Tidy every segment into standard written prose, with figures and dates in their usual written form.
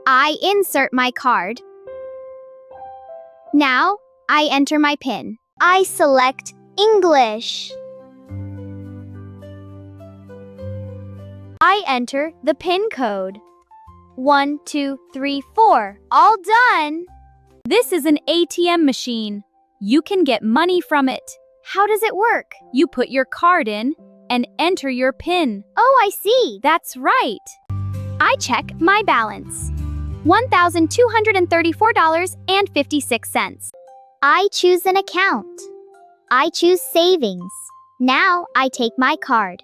I insert my card. Now, I enter my PIN. I select English. I enter the PIN code. 1, 2, 3, 4. All done! This is an ATM machine. You can get money from it. How does it work? You put your card in and enter your PIN. Oh, I see. That's right. I check my balance. $1,234.56. I choose an account. I choose savings. Now I take my card.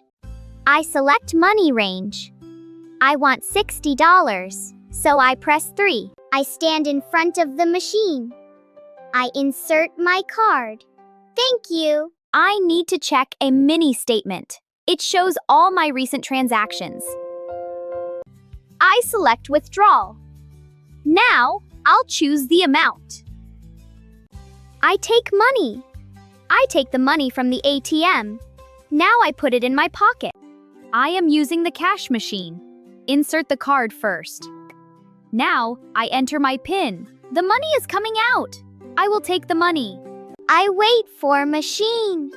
I select money range. I want $60, so I press 3. I stand in front of the machine. I insert my card. Thank you. I need to check a mini statement. It shows all my recent transactions. I select withdrawal. Now, I'll choose the amount. I take money. I take the money from the ATM. Now I put it in my pocket. I am using the cash machine. Insert the card first. Now, I enter my PIN. The money is coming out. I will take the money. I wait for machine.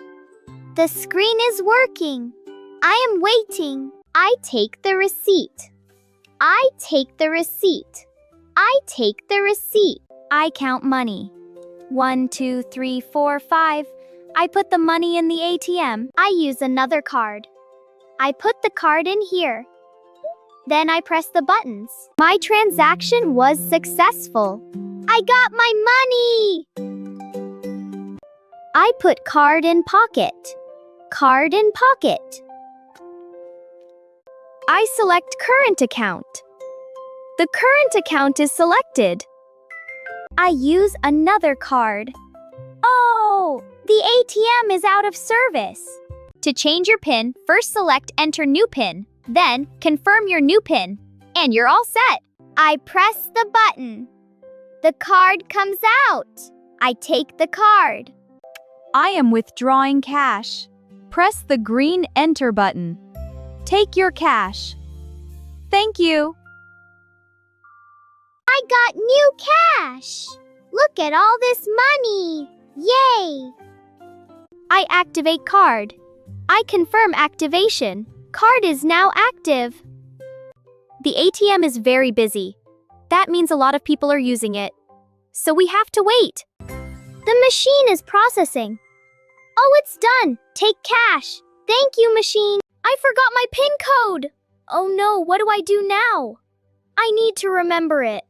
The screen is working. I am waiting. I take the receipt. I take the receipt. I take the receipt. I count money. 1, 2, 3, 4, 5. I put the money in the ATM. I use another card. I put the card in here. Then I press the buttons. My transaction was successful. I got my money! I put card in pocket. Card in pocket. I select current account. The current account is selected. I use another card. Oh, the ATM is out of service. To change your PIN, first select Enter New PIN. Then, confirm your new PIN. And you're all set. I press the button. The card comes out. I take the card. I am withdrawing cash. Press the green Enter button. Take your cash. Thank you. I got new cash. Look at all this money. Yay! I activate card. I confirm activation. Card is now active. The ATM is very busy. That means a lot of people are using it. So we have to wait. The machine is processing. Oh, it's done. Take cash. Thank you, machine. I forgot my PIN code. Oh no, what do I do now? I need to remember it.